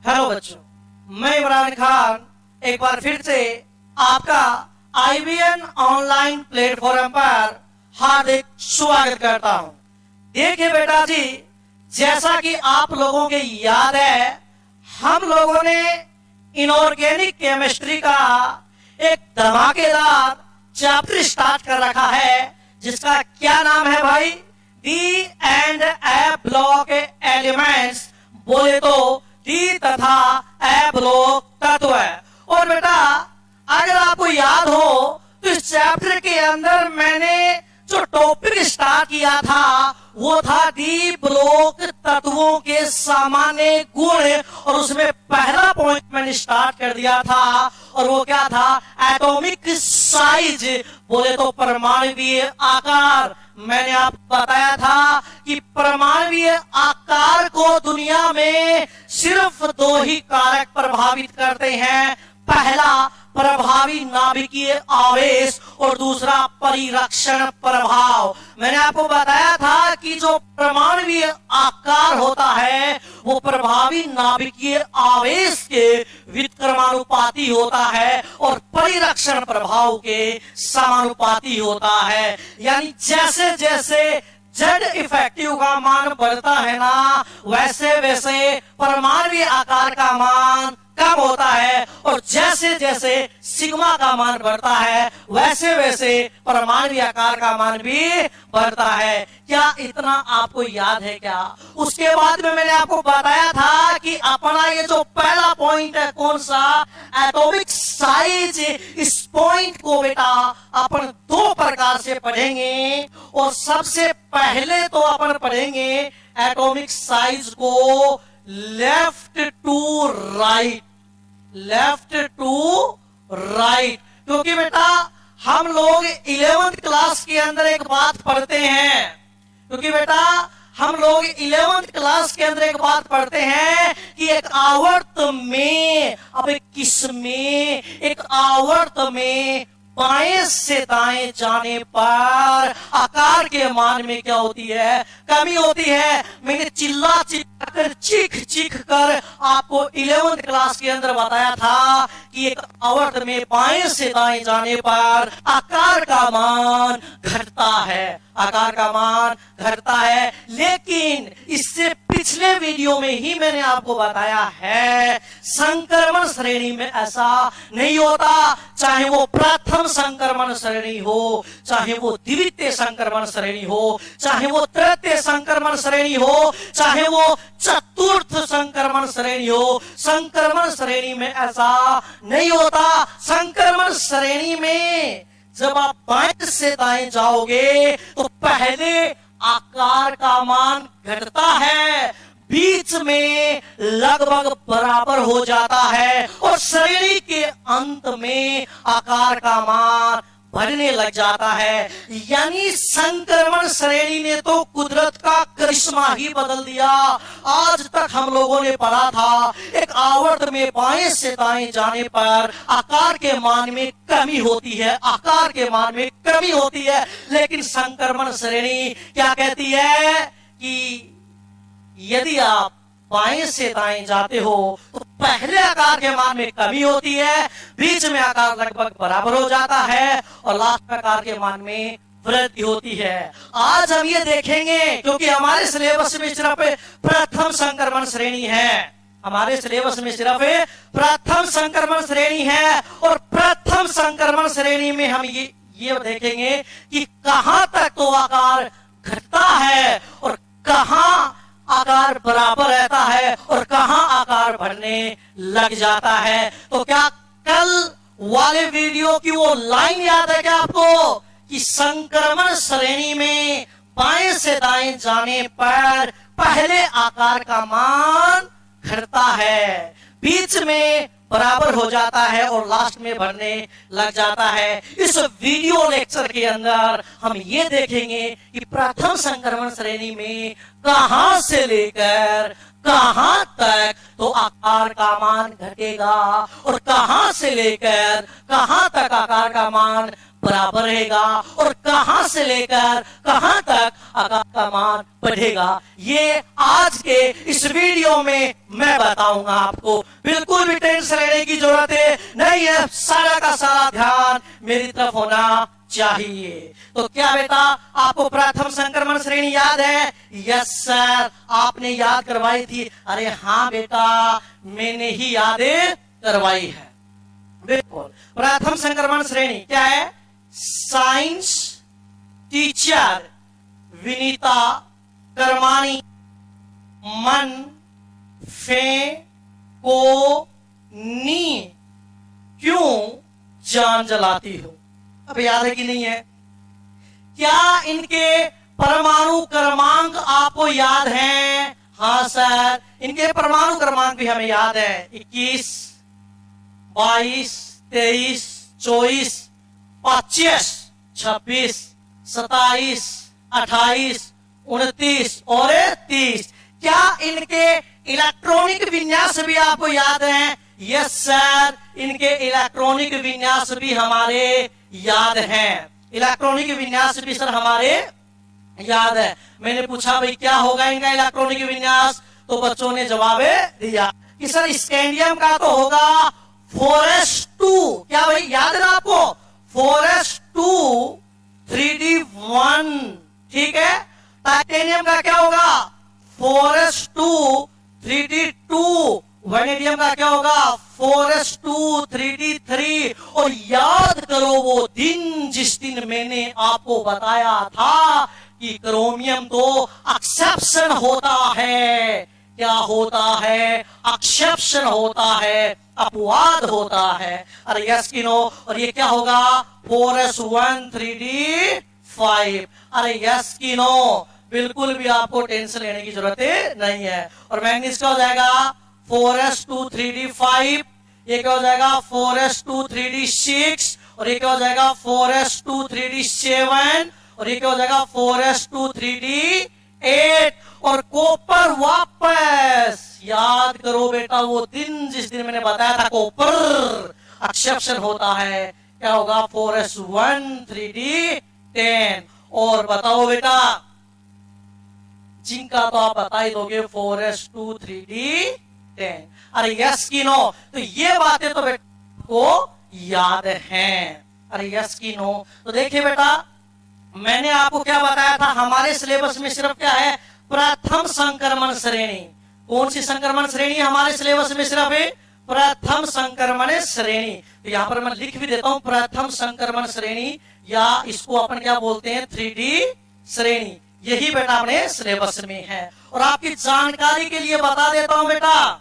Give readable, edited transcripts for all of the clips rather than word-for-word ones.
Hello बच्चों, मैं इमरान खान एक बार फिर से आपका आईबीएन ऑनलाइन प्लेटफॉर्म पर हार्दिक स्वागत करता हूं। देखिए बेटा जी, जैसा कि आप लोगों के याद है, हम लोगों ने इनऑर्गेनिक केमिस्ट्री का एक धमाकेदार चैप्टर स्टार्ट कर रखा है, जिसका क्या नाम है भाई? D and F block elements, बोले तो डी तथा एफ ब्लॉक तत्व है। और बेटा अगर आपको याद हो तो इस चैप्टर के अंदर मैंने जो टॉपिक स्टार्ट किया था वो था डी ब्लॉक तत्वों के सामान्य गुण, और उसमें पहला पॉइंट मैंने स्टार्ट कर दिया था, और वो क्या था? एटॉमिक साइज, बोले तो परमाणुवीय आकार। मैंने आपको बताया था कि परमाणुवीय आकार को दुनिया में सिर्फ दो ही कारक प्रभावित करते हैं। पहला प्रभावी नाभिकीय आवेश और दूसरा परिरक्षण प्रभाव। मैंने आपको बताया था कि जो परमाणुवीय आकार होता है वो प्रभावी नाभिकीय आवेश के व्युत्क्रमानुपाती होता है और परिरक्षण प्रभाव के समानुपाती होता है। यानी जैसे जैसे जेड इफेक्टिव का मान बढ़ता है ना, वैसे वैसे परमाणुवीय आकार का मान कम होता है, और जैसे जैसे सिग्मा का मान बढ़ता है वैसे वैसे परमाणुवीय आकार का मान भी बढ़ता है। क्या इतना आपको याद है क्या? उसके बाद में मैंने आपको बताया था कि अपना ये जो पहला पॉइंट है, कौन सा? Atomic size. इस पॉइंट को बेटा अपन दो प्रकार से पढ़ेंगे, और सबसे पहले तो अपन पढ़ेंगे एटॉमिक साइज को left to right, left to right. क्योंकि बेटा हम लोग 11th क्लास के अंदर एक बात पढ़ते हैं, क्योंकि बेटा हम लोग 11th क्लास के अंदर एक बात पढ़ते हैं कि एक आवर्त में, अब किस में? एक आवर्त में बाएं से दाएं जाने पर आकार के मान में क्या होती है? कमी होती है। मैंने चिल्ला चिल्ला कर, चीख चीख कर आपको 11th क्लास के अंदर बताया था कि एक आवर्त में बाएं से दाएं जाने पर आकार का मान घटता है, आकार का मान घटता है। लेकिन इससे पिछले वीडियो में ही मैंने आपको बताया है संक्रमण श्रेणी में ऐसा नहीं होता। चाहे वो प्रथम संक्रमण श्रेणी हो, चाहे वो द्वितीय संक्रमण श्रेणी हो, चाहे वो तृतीय संक्रमण श्रेणी हो, चाहे वो चतुर्थ संक्रमण श्रेणी हो, संक्रमण श्रेणी में ऐसा नहीं होता। संक्रमण श्रेणी में जब आप बाएं से दाएं जाओगे तो पहले आकार का मान घटता है, बीच में लगभग बराबर हो जाता है, और श्रेणी के अंत में आकार का मान बढ़ने लग जाता है। यानी संक्रमण श्रेणी ने तो कुदरत का करिश्मा ही बदल दिया। आज तक हम लोगों ने पढ़ा था एक आवर्त में बाएं से दाएं जाने पर आकार के मान में कमी होती है, आकार के मान में कमी होती है। लेकिन संक्रमण श्रेणी क्या कहती है कि यदि आप बाएं से दाएं जाते हो तो पहले आकार के मान में कमी होती है, बीच में आकार लगभग बराबर हो जाता है, और लास्ट में आकार के मान में वृद्धि होती है। आज हम ये देखेंगे, क्योंकि हमारे सिलेबस में सिर्फ प्रथम संक्रमण श्रेणी है, हमारे सिलेबस में सिर्फ प्रथम संक्रमण श्रेणी है, और प्रथम संक्रमण श्रेणी में हम ये देखेंगे कि कहां तक तो आकार घटता है और कहां आकार बराबर रहता है और कहां आकार बढ़ने लग जाता है। तो क्या कल वाले वीडियो की वो लाइन याद है क्या आपको कि संक्रमण श्रेणी में बाएं से दाएं जाने पर पहले आकार का मान घटता है, बीच में बराबर हो जाता है और लास्ट में बढ़ने लग जाता है। इस वीडियो लेक्चर के अंदर हम ये देखेंगे कि प्रथम संक्रमण श्रेणी में कहां से लेकर कहां तक तो आकार का मान घटेगा, और कहां से लेकर कहां तक आकार का मान बराबर रहेगा, और कहां से लेकर कहां तक आकार का मान बढ़ेगा, ये आज के इस वीडियो में मैं बताऊंगा आपको। बिल्कुल भी टेंशन लेने की जरूरत है नहीं है, सारा का सारा ध्यान मेरी तरफ होना चाहिए। तो क्या बेटा आपको प्रथम संक्रमण श्रेणी याद है? यस सर, आपने याद करवाई थी। अरे हाँ बेटा, मैंने ही याद करवाई है। बिल्कुल, प्रथम संक्रमण श्रेणी क्या है? साइंस टीचर विनीता करमानी मन फे को नी क्यों जान जलाती हो। अब याद है कि नहीं है? क्या इनके परमाणु क्रमांक आपको याद हैं? हाँ सर, इनके परमाणु क्रमांक भी हमें याद है। 21, 22, 23, 24, 25, 26, 27, 28, 29 और 30। क्या इनके इलेक्ट्रॉनिक विन्यास भी आपको याद हैं? यस सर, इनके इलेक्ट्रॉनिक विन्यास भी हमारे याद हैं। इलेक्ट्रॉनिक विन्यास भी सर हमारे याद है। मैंने पूछा भाई क्या होगा इनका इलेक्ट्रॉनिक विन्यास, तो बच्चों ने जवाब दिया कि सर स्कैंडियम का तो होगा 4s2। क्या भाई याद है ना आपको? 4s2 3d1, ठीक है। टाइटेनियम का क्या होगा? 4s2 3d2। वैनेडियम का क्या होगा? 4s2 3d3। और याद करो वो दिन जिस दिन मैंने आपको बताया था कि क्रोमियम तो एक्सेप्शन होता है। क्या होता है? एक्सेप्शन होता है, अपवाद होता है। अरे यस कि नो? और ये क्या होगा? 4s1 3d5। अरे यस कि नो? बिल्कुल भी आपको टेंशन लेने की जरूरत नहीं है। और मैग्नीज क्या हो जाएगा? 4s2 3d5। ये क्या हो जाएगा? 4s2 3d6। और ये क्या हो जाएगा? 4s2 3d7। और ये क्या हो जाएगा? 4s2 3d8। और कॉपर वापस याद करो बेटा वो दिन जिस दिन मैंने बताया था कॉपर एक्सेप्शन होता है। क्या होगा? 4s1 3d10। और बताओ बेटा जिंक का तो आप बता ही दोगे 4s2 3d10। अरे यस की नो? तो ये बातें तो बेटा को याद हैं। अरे यस की नो? तो देखिए बेटा मैंने आपको क्या बताया था, हमारे सिलेबस में सिर्फ क्या है? प्रथम संक्रमण श्रेणी। कौन सी संक्रमण श्रेणी हमारे सिलेबस में सिर्फ है? प्रथम संक्रमण श्रेणी। तो यहां पर मैं लिख भी देता हूं प्रथम संक्रमण श्रेणी, या इसको अपन क्या बोलते हैं? 3D श्रेणी। यही बेटा अपने सिलेबस में है। और आपकी जानकारी के लिए बता देता हूं बेटा,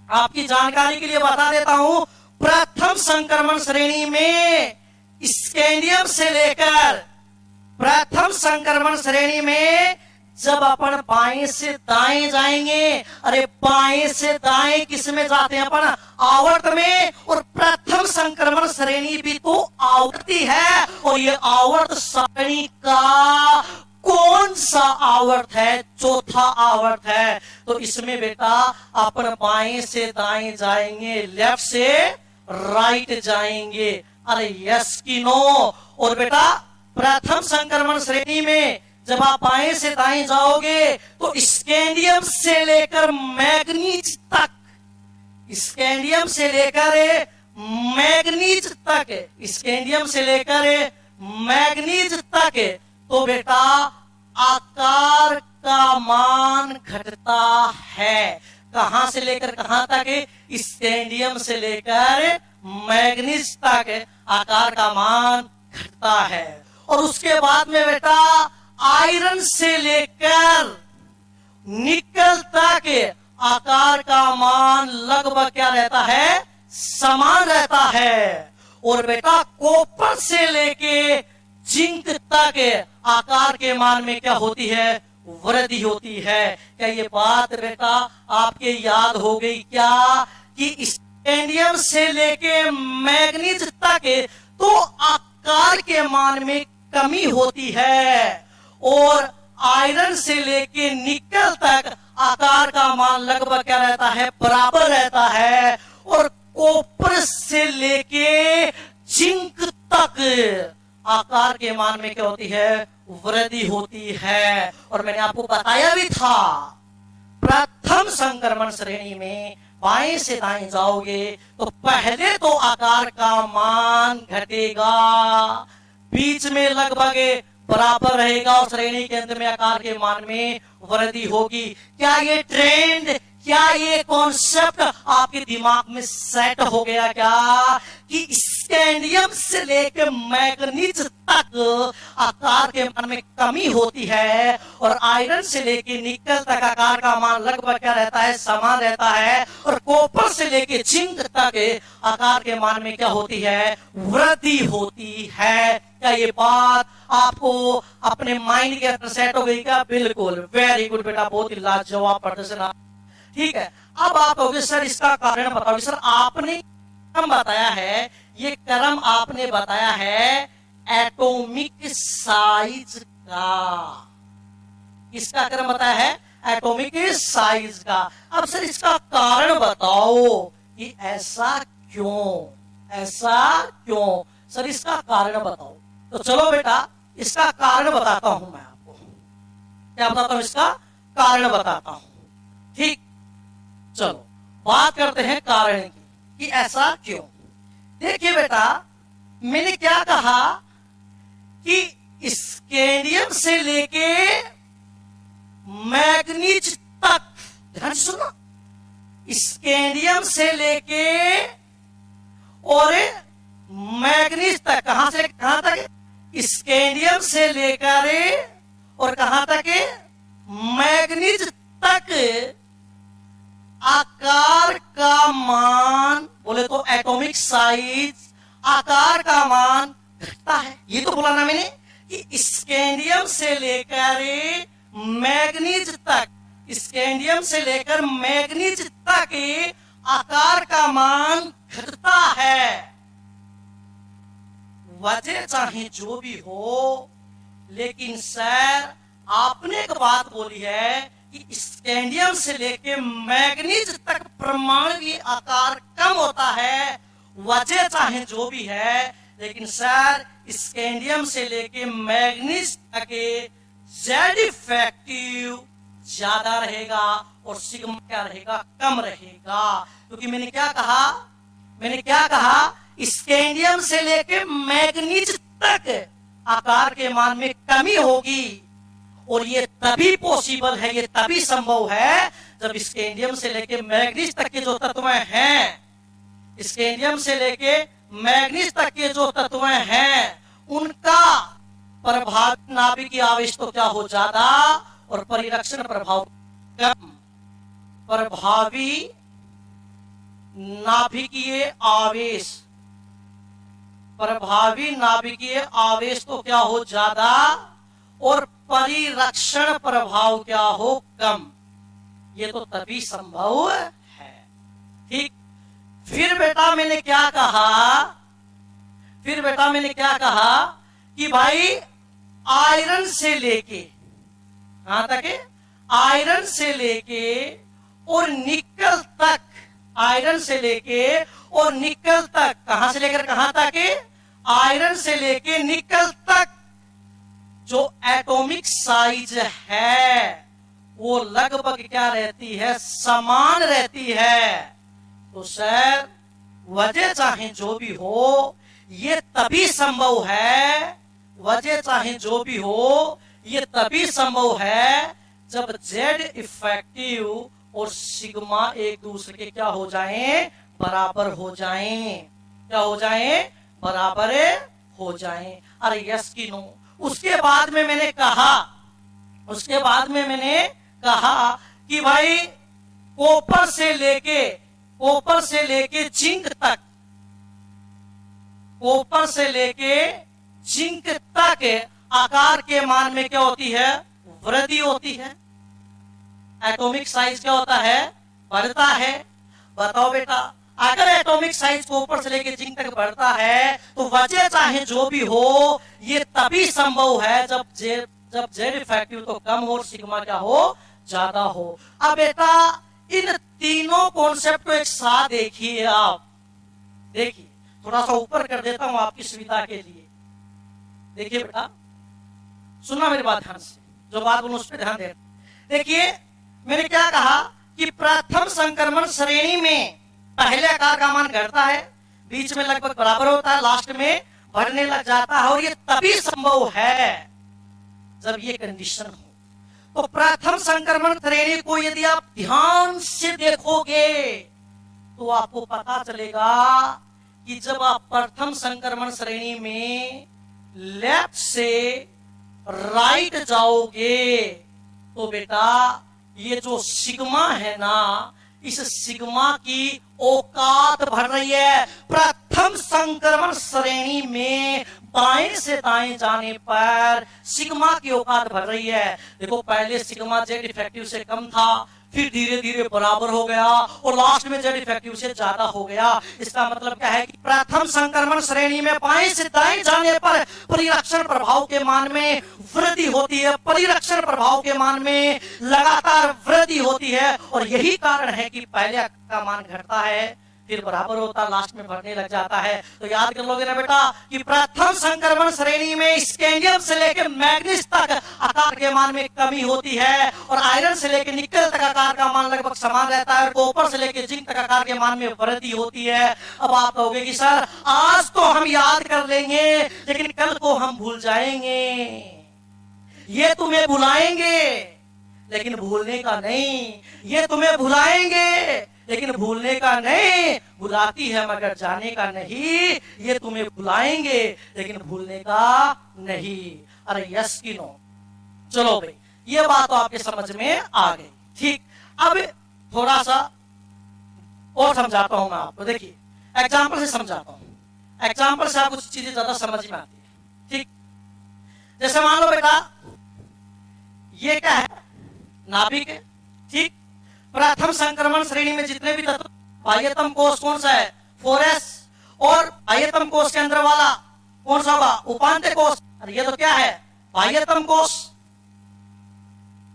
आपकी जानकारी के लिए बता देता हूं, प्रथम संक्रमण श्रेणी में स्कैंडियम से लेकर प्रथम संक्रमण श्रेणी में जब अपन बाएं से दाएं जाएंगे, अरे बाएं से दाएं किस में जाते हैं अपन? आवर्त में। और प्रथम संक्रमण श्रेणी भी तो आवर्ती है। और ये आवर्त सारणी का कौन सा आवर्त है? चौथा आवर्त है। तो इसमें बेटा अपन बाएं से दाएं जाएंगे, लेफ्ट से राइट जाएंगे। अरे यस की नो? और बेटा प्रथम संक्रमण श्रेणी में जब आप बाएं से दाएं जाओगे तो स्कैंडियम से लेकर मैग्नीज तक, स्कैंडियम से लेकर मैग्नीज तक, स्कैंडियम से लेकर मैग्नीज तक, तो बेटा आकार का मान घटता है। कहां से लेकर कहां तक? स्कैंडियम से लेकर मैग्नीज तक आकार का मान घटता है। और उसके बाद में बेटा आयरन से लेकर निकल तक आकार का मान लगभग क्या रहता है? समान रहता है। और बेटा कॉपर से लेके जिंक तक आकार के मान में क्या होती है? वृद्धि होती है। क्या ये बात बेटा आपके याद हो गई क्या? कि स्कैंडियम से लेके मैग्नीज तक तो आकार के मान में कमी होती है, और आयरन से लेके निकल तक आकार का मान लगभग क्या रहता है, बराबर रहता है। और कॉपर से लेके जिंक तक आकार के मान में क्या होती है, वृद्धि होती है। और मैंने आपको बताया भी था, प्रथम संक्रमण श्रेणी में बाएं से दाएं जाओगे तो पहले तो आकार का मान घटेगा, बीच में लगभग बराबर रहेगा और श्रेणी के अंत में आकार के मान में वृद्धि होगी। क्या ये ट्रेंड, क्या ये कॉन्सेप्ट आपके दिमाग में सेट हो गया क्या, कि स्कैंडियम से लेकर मैग्नीज तक आकार के मान में कमी होती है और आयरन से लेकर निकल तक आकार का मान लगभग क्या रहता है, समान रहता है। और कॉपर से लेकर जिंक तक आकार के मान में क्या होती है, वृद्धि होती है। क्या ये बात आपको अपने माइंड के अंदर सेट हो गई क्या? बिल्कुल, वेरी गुड बेटा, बहुत ही लाजवाब प्रदर्शन। ठीक है, अब आप कहोगे सर इसका कारण बताओ। सर आपने क्रम बताया है, ये क्रम आपने बताया है एटॉमिक साइज का। किसका क्रम बताया है? एटॉमिक साइज का। अब सर इसका कारण बताओ कि ऐसा क्यों, ऐसा क्यों? सर इसका कारण बताओ। तो चलो बेटा इसका कारण बताता हूं मैं आपको। क्या बताता हूं? इसका कारण बताता हूं। ठीक, चलो बात करते हैं कारण की कि ऐसा क्यों। देखिए बेटा, मैंने क्या कहा कि स्कैंडियम से लेके मैग्नीज तक, ध्यान से सुनो, स्कैंडियम से लेके और मैग्नीज तक, कहां से कहां तक? स्कैंडियम से लेकर और कहां तक? मैग्नीज तक आकार का मान, बोले तो एटॉमिक साइज, आकार का मान घटता है। ये तो बोला ना मैंने कि स्कैंडियम से लेकर मैग्नीज तक, स्कैंडियम से लेकर मैग्नीज तक आकार का मान घटता है। वजह चाहे जो भी हो, लेकिन सर आपने एक बात बोली है कि स्कैंडियम से लेके मैग्नीज तक परमाणु आकार कम होता है। वजह चाहे जो भी है, लेकिन सर स्कैंडियम से लेके मैग्नीज तक जेड इफेक्टिव ज्यादा रहेगा और सिग्मा क्या रहेगा, कम रहेगा। क्योंकि मैंने क्या कहा, मैंने क्या कहा, स्कैंडियम से लेके मैग्नीज तक आकार के मान में कमी होगी। और ये तभी पॉसिबल है, ये तभी संभव है जब स्कैंडियम से लेके मैग्नीज तक के जो तत्व हैं, स्कैंडियम से लेके मैग्नीज तक के जो तत्व हैं, उनका प्रभावी नाभिकीय आवेश तो क्या हो, ज्यादा, और परिरक्षण प्रभाव कम। प्रभावी नाभिकीय आवेश, प्रभावी नाभिकीय आवेश तो क्या हो, ज्यादा, और परिरक्षण प्रभाव क्या हो, कम। ये तो तभी संभव है। ठीक, फिर बेटा मैंने क्या कहा, फिर बेटा मैंने क्या कहा कि भाई आयरन से लेके कहां तक है, आयरन से लेके और निकल तक, आयरन से लेके और निकल तक, कहां से लेकर कहां तक? आयरन से लेके निकल तक जो एटॉमिक साइज है वो लगभग क्या रहती है, समान रहती है। तो सर वजह चाहे जो भी हो, ये तभी संभव है, वजह चाहे जो भी हो, ये तभी संभव है जब जेड इफेक्टिव और सिग्मा एक दूसरे के क्या हो जाएं, बराबर हो जाएं। क्या हो जाएं? बराबर हो जाएं। अरे यस की नो? उसके बाद में मैंने कहा, उसके बाद में मैंने कहा कि भाई कॉपर से लेके, कॉपर से लेके जिंक तक, कॉपर से लेके जिंक तक आकार के मान में क्या होती है, वृद्धि होती है। एटॉमिक साइज क्या होता है, बढ़ता है। बताओ बेटा, अगर एटॉमिक साइज कॉपर से लेके जिंक तक बढ़ता है तो वजह चाहे जो भी हो, ये तभी संभव है जब जेड इफेक्टिव तो कम हो और सिग्मा क्या हो, ज्यादा हो। अब बेटा इन तीनों कॉन्सेप्ट को एक साथ देखिए आप। देखिए थोड़ा सा ऊपर कर देता हूं आपकी सुविधा के लिए। देखिए बेटा, सुनना मेरी बात ध्यान से, जो बात बोलूं उस पर ध्यान देना। देखिए मैंने क्या कहा कि प्रथम संक्रमण श्रेणी में पहले आकार का मान घटता है, बीच में लगभग बराबर होता है, लास्ट में बढ़ने लग जाता है, और ये तभी संभव है जब ये कंडीशन हो। तो प्रथम संक्रमण श्रेणी को यदि आप ध्यान से देखोगे तो आपको पता चलेगा कि जब आप प्रथम संक्रमण श्रेणी में लेफ्ट से राइट जाओगे तो बेटा ये जो सिग्मा है ना, इस सिग्मा की औकात बढ़ रही है। प्रथम संक्रमण श्रेणी में बाएं से दाएं जाने पर सिग्मा की औकात बढ़ रही है। देखो पहले सिग्मा जेड इफेक्टिव से कम था, फिर धीरे धीरे बराबर हो गया, और लास्ट में जेड इफेक्टिव से ज्यादा हो गया। इसका मतलब क्या है कि प्रथम संक्रमण श्रेणी में बाएं से दाएं जाने पर परिरक्षण प्रभाव के मान में वृद्धि होती है, परिरक्षण प्रभाव के मान में लगातार वृद्धि होती है, और यही कारण है कि पहले का मान घटता है, फिर बराबर होता, लास्ट में बढ़ने लग जाता है। तो याद कर लोगे ना बेटा कि प्रथम संक्रमण श्रेणी में स्कैंडियम से लेकर मैग्नीज तक आकार के मान में कमी होती है, और आयरन से लेकर निकल तक आकार का मान लगभग समान रहता है, और कॉपर से लेकर जिंक तक आकार के मान में वृद्धि होती है। अब आप कहोगे कि सर आज तो हम याद कर लेंगे लेकिन कल को हम भूल जाएंगे। ये तुम्हें भुलाएंगे लेकिन भूलने का नहीं, ये तुम्हें भुलाएंगे लेकिन भूलने का नहीं, भुलाती है मगर जाने का नहीं, ये तुम्हें भुलाएंगे लेकिन भूलने का नहीं। अरे यस की नो? चलो भाई ये बात तो आपके समझ में आ गई। ठीक, अब थोड़ा सा और समझाता हूं मैं आपको। देखिए एग्जाम्पल से समझाता हूं, एग्जाम्पल से आपको कुछ चीजें ज्यादा समझ में आती है। ठीक, जैसे मान लो बेटा ये क्या है, नाभिक है। ठीक, प्रथम संक्रमण श्रेणी में जितने भी तत्व, बाह्यतम कोष कौन सा है, 4s, और बाह्यतम कोष के अंदर वाला कौन सा होगा, उपांत्य कोष। और ये तो क्या है, बाह्यतम कोष,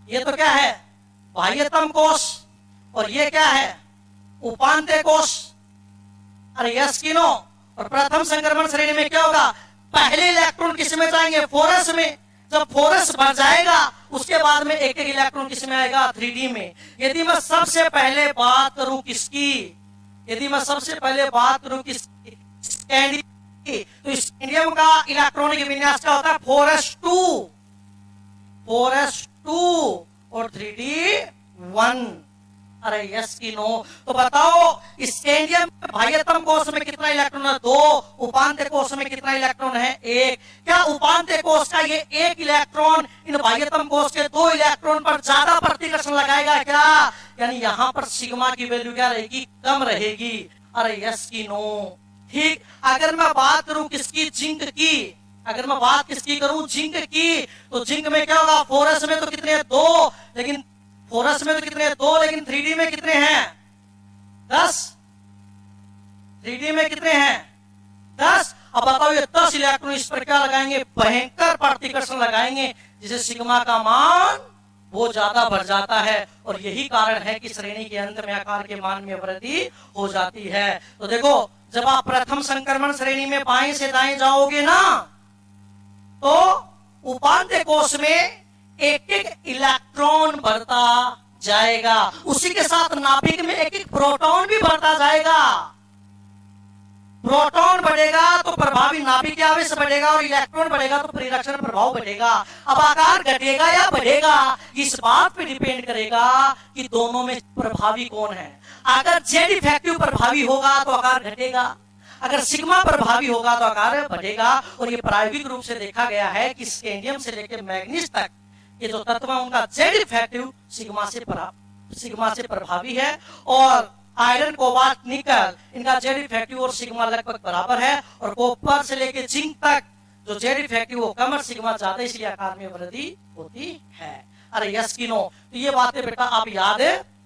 ये तो क्या है, बाह्यतम कोष, और ये क्या है, उपांत्य कोष। अरे यस की नो? और प्रथम संक्रमण श्रेणी में क्या होगा, पहले इलेक्ट्रॉन किस में जाएंगे, 4s में। जब 4s बढ़ जाएगा उसके बाद में एक एक इलेक्ट्रॉन किस में आएगा, 3d में। यदि मैं सबसे पहले बात करूं किसकी, यदि मैं सबसे पहले बात करूं किसकी, स्कैंडियम की, तो स्कैंडियम का इलेक्ट्रॉनिक विन्यास क्या होता है, 4s2, 4s2 और 3d1। अरे यस की नो? तो बताओ स्कैंडियम बाह्यतम कोष में कितना इलेक्ट्रॉन है, 2, उपांत्य कोष में कितना इलेक्ट्रॉन है, 1। क्या उपांत्य कोष का ये 1 इलेक्ट्रॉन इन बाह्यतम कोष के 2 इलेक्ट्रॉन पर ज्यादा प्रतिकर्षण लगाएगा क्या? यानी यहां पर सिग्मा की वैल्यू क्या रहेगी, कम रहेगी। अरे यस की नो? ठीक, अगर मैं बात करूं किसकी, जिंक की, अगर मैं बात किसकी करूं, जिंक की, तो जिंक में क्या होगा, 4s में तो कितने, 2, लेकिन 4s में तो कितने, 2, लेकिन 3d में कितने हैं, 10। 3d में कितने हैं, 10। अब बताओ ये 10 इलेक्ट्रॉन इस पर क्या लगाएंगे, भयंकर प्रतिकर्षण लगाएंगे, जिसे सिग्मा का मान वो ज्यादा बढ़ जाता है, और यही कारण है कि श्रेणी के अंत में आकार के मान में वृद्धि हो जाती है। तो देखो जब आप प्रथम संक्रमण श्रेणी में बाएं से दाएं जाओगे ना, तो उपांत्य कोष में एक एक इलेक्ट्रॉन बढ़ता जाएगा, उसी के साथ नाभिक में एक एक प्रोटॉन भी बढ़ता जाएगा। प्रोटॉन बढ़ेगा तो प्रभावी नाभिक आवेश बढ़ेगा, और इलेक्ट्रॉन बढ़ेगा तो परिरक्षण प्रभाव बढ़ेगा। अब आकार घटेगा या बढ़ेगा इस बात पे डिपेंड करेगा कि दोनों में प्रभावी कौन है। अगर जेड इफेक्टिव प्रभावी होगा तो आकार घटेगा, अगर सिग्मा प्रभावी होगा तो आकार बढ़ेगा। और ये प्रायोगिक रूप से देखा गया है कि स्कैंडियम से लेकर मैग्नीज तक ये जो तत्व है उनका जेड इफेक्टिव सिग्मा से प्रभावी है, और आयरन, कोबाल्ट, निकल इनका जेड इफेक्टिव और सिग्मा लगभग बराबर है, और कॉपर से लेकर जिंक तक जो जेड इफेक्टिव वो कम और सिग्मा ज्यादा, इसलिए आकार में वृद्धि होती है। अरे यस की नो? तो ये बातें बेटा आप याद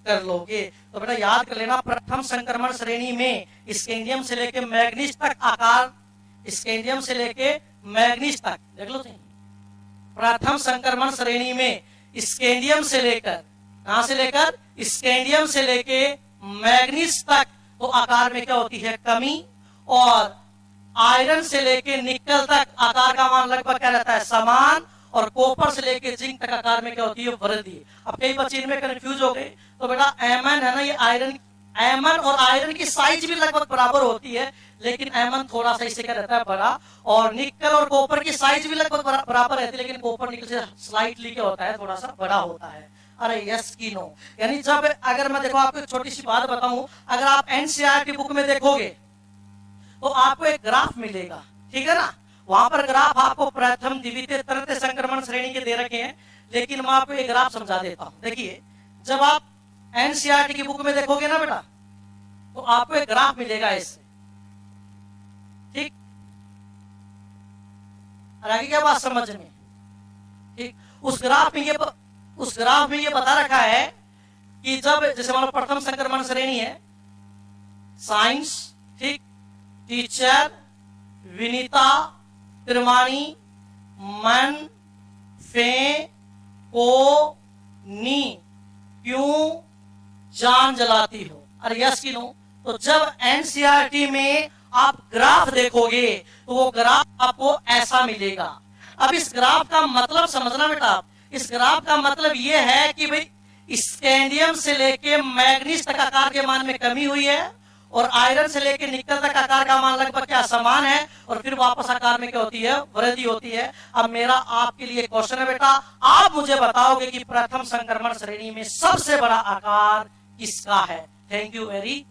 कर लोगे। तो बेटा याद कर लेना, प्रथम संक्रमण श्रेणी में स्कैंडियम से लेकर मैग्नीज तक आकार, स्कैंडियम से लेकर मैग्नीज तक देख लो। प्रथम संक्रमण श्रेणी में स्कैंडियम से लेकर कहां से लेकर स्कैंडियम से लेके मैग्नीज तक तो आकार में क्या होती है कमी, और आयरन से लेके निकल तक आकार का मान लगभग क्या रहता है समान, और कॉपर से लेके जिंक तक आकार में क्या होती है वृद्धि। अब कई बच्चे इनमें कंफ्यूज हो गए, तो बेटा एमन है ना, ये आयरन, एमन और आयरन की साइज भी लगभग बराबर होती है, लेकिन एमन थोड़ा सा इससे क्या रहता है बड़ा, और निकल और कॉपर की साइज भी लगभग बराबर रहती है, लेकिन कॉपर निकल से स्लाइटली क्या होता है थोड़ा सा बड़ा होता है। अरे यस की नो, यानी जब अगर मैं देखो आपको एक छोटी सी बात बताऊं, अगर आप एनसीईआरटी बुक में देखोगे तो आपको एक ग्राफ मिलेगा, ठीक है ना, वहां पर ग्राफ आपको प्रथम द्वितीय तृतीय संक्रमण श्रेणी के दे रखे हैं, लेकिन मैं आपको एक ग्राफ समझा देता हूं। देखिए जब आप एनसीईआरटी की बुक में देखोगे ना बेटा, तो आपको एक ग्राफ मिलेगा इससे, ठीक, और आगे क्या बात समझ में, ठीक, उस ग्राफ में ये बता रखा है कि जब जैसे मान लो प्रथम संक्रमण श्रेणी है साइंस, ठीक, टीचर, विनीता, त्रिमानी, मन, फे, को, नी, क्यों जान जलाती हो, अरे यस की नो। तो जब एनसीईआरटी में आप ग्राफ देखोगे तो वो ग्राफ आपको ऐसा मिलेगा। अब इस ग्राफ का मतलब समझना बेटा, इस ग्राफ का मतलब ये है कि भाई स्कैंडियम से लेके मैग्नीज तक आकार के मान में कमी हुई है, और आयरन से लेके निकल तक आकार का मान लगभग क्या समान है, और फिर वापस आकार में क्या होती है वृद्धि होती है। अब मेरा आपके लिए क्वेश्चन है बेटा, आप मुझे बताओगे कि प्रथम संक्रमण श्रेणी में सबसे बड़ा आकार किसका है। Thank you very